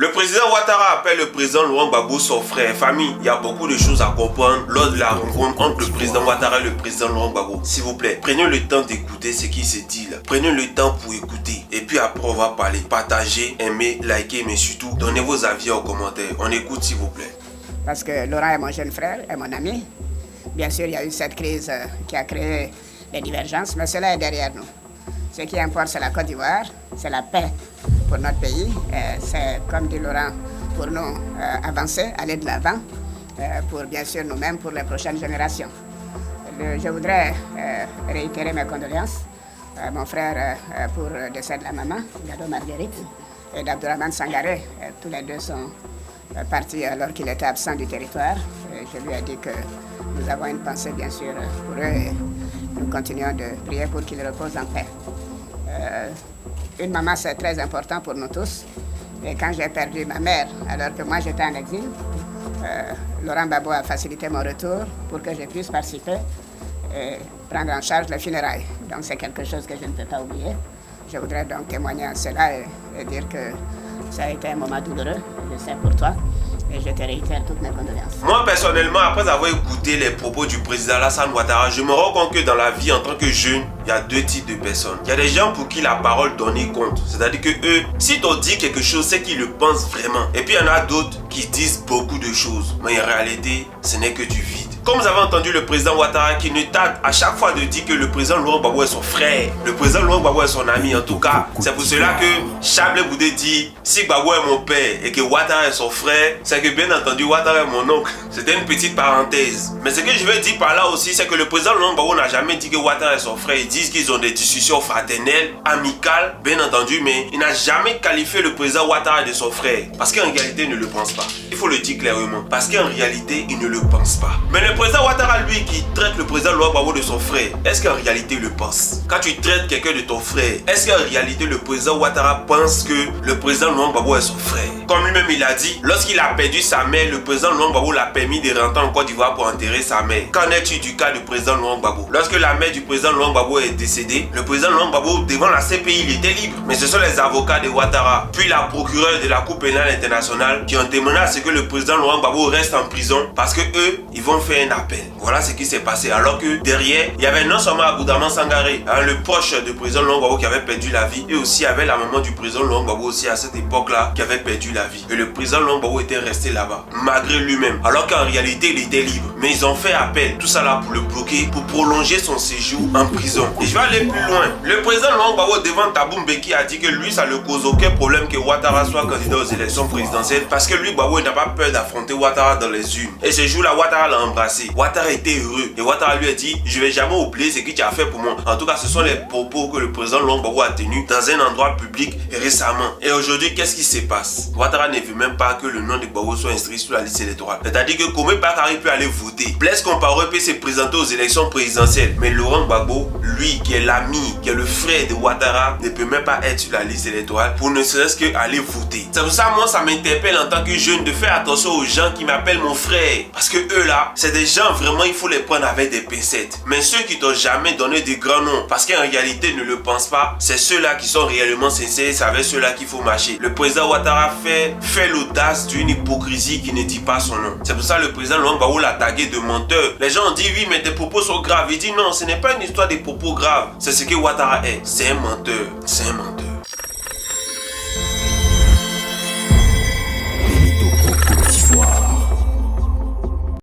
Le président Ouattara appelle le président Laurent Gbagbo son frère. Famille, il y a beaucoup de choses à comprendre lors de la rencontre entre le président Ouattara et le président Laurent Gbagbo. S'il vous plaît, prenez le temps d'écouter ce qui se dit là. Prenez le temps pour écouter. Et puis après, on va parler. Partagez, aimez, likez, mais surtout, donnez vos avis en commentaire. On écoute s'il vous plaît. Parce que Laurent est mon jeune frère, est mon ami. Bien sûr, il y a eu cette crise qui a créé des divergences, mais cela est derrière nous. Ce qui importe, c'est la Côte d'Ivoire, c'est la paix pour notre pays. C'est, comme dit Laurent, pour nous avancer, aller de l'avant, pour bien sûr nous-mêmes, pour les prochaines générations. Je voudrais réitérer mes condoléances à mon frère pour le décès de la maman, Gado Marguerite, et d'Abdourahmane Sangaré. Tous les deux sont partis alors qu'il était absent du territoire. Et je lui ai dit que nous avons une pensée, bien sûr, pour eux et nous continuons de prier pour qu'ils reposent en paix. Une maman, c'est très important pour nous tous. Et quand j'ai perdu ma mère, alors que moi j'étais en exil, Laurent Gbagbo a facilité mon retour pour que je puisse participer et prendre en charge les funérailles. Donc c'est quelque chose que je ne peux pas oublier. Je voudrais donc témoigner à cela et dire que ça a été un moment douloureux, je sais pour toi. Et je te réitère toutes mes condoléances. Moi, personnellement, après avoir écouté les propos du président Alassane Ouattara, je me rends compte que dans la vie, en tant que jeune, il y a deux types de personnes. Il y a des gens pour qui la parole donne compte. C'est-à-dire que eux, si t'ont dit quelque chose, c'est qu'ils le pensent vraiment. Et puis, il y en a d'autres qui disent beaucoup de choses. Mais en réalité, ce n'est que du vide. Comme vous avez entendu le président Ouattara qui ne tarde à chaque fois de dire que le président Laurent Gbagbo est son frère, le président Laurent Gbagbo est son ami. En tout cas, c'est pour cela que Chablé Boudé dit si Gbagbo est mon père et que Ouattara est son frère, c'est que bien entendu Ouattara est mon oncle. C'était une petite parenthèse. Mais ce que je veux dire par là aussi, c'est que le président Laurent Gbagbo n'a jamais dit que Ouattara est son frère. Ils disent qu'ils ont des discussions fraternelles, amicales, bien entendu, mais il n'a jamais qualifié le président Ouattara de son frère. Parce qu'en réalité, il ne le pense pas. Il faut le dire clairement. Parce qu'en réalité, il ne le pense pas. Mais le président Ouattara, lui, qui traite le président Laurent Gbagbo de son frère, est-ce qu'en réalité il le pense? Quand tu traites quelqu'un de ton frère, est-ce qu'en réalité le président Ouattara pense que le président Laurent Gbagbo est son frère? Comme lui-même il a dit, lorsqu'il a perdu sa mère, le président Laurent Gbagbo l'a permis de rentrer en Côte d'Ivoire pour enterrer sa mère. Qu'en est-il du cas du président Laurent Gbagbo? Lorsque la mère du président Laurent Gbagbo est décédée, le président Laurent Gbagbo, devant la CPI, il était libre. Mais ce sont les avocats de Ouattara, puis la procureure de la Cour pénale internationale qui ont demandé à ce que le président Laurent Gbagbo reste en prison parce que eux, ils vont faire un appel. Voilà ce qui s'est passé. Alors que derrière, il y avait non seulement Abdourahmane Sangaré, le proche du président Laurent Gbagbo qui avait perdu la vie, et aussi il y avait la maman du président Laurent Gbagbo aussi à cette époque-là qui avait perdu la vie. Et le président Laurent Gbagbo était resté là-bas, malgré lui-même. Alors qu'en réalité, il était libre. Mais ils ont fait appel, tout ça là pour le bloquer, pour prolonger son séjour en prison. Et je vais aller plus loin. Le président Laurent Gbagbo devant Thabo Mbeki a dit que lui, ça ne cause aucun problème que Ouattara soit candidat aux élections présidentielles parce que lui, Gbagbo, n'a pas peur d'affronter Ouattara dans les urnes. Et ce jour-là, Ouattara l'a embrassé. Ouattara était heureux. Et Ouattara lui a dit, je vais jamais oublier ce que tu as fait pour moi. En tout cas, ce sont les propos que le président Laurent Gbagbo a tenus dans un endroit public récemment. Et aujourd'hui, qu'est-ce qui se passe? Ouattara ne veut même pas que le nom de Gbagbo soit inscrit sur la liste électorale. C'est-à-dire que Kome Bakary peut aller voter. Blaise Compaoré peut se présenter aux élections présidentielles. Mais Laurent Gbagbo, lui, qui est l'ami, qui est le frère de Ouattara, ne peut même pas être sur la liste électorale pour ne serait-ce qu'aller voter. C'est pour ça, moi, ça m'interpelle en tant que jeune de faire attention aux gens qui m'appellent mon frère. Parce que eux là, c'est des gens vraiment, il faut les prendre avec des pincettes. Mais ceux qui t'ont jamais donné de grands noms, parce qu'en réalité ils ne le pensent pas, c'est ceux-là qui sont réellement sincères, c'est avec ceux-là qu'il faut marcher. Le président Ouattara fait l'audace d'une hypocrisie qui ne dit pas son nom. C'est pour ça que le président Laurent Gbagbo l'a tagué de menteur. Les gens ont dit oui, mais tes propos sont graves. Il dit non, ce n'est pas une histoire de propos graves. C'est ce que Ouattara est. C'est un menteur. C'est un menteur.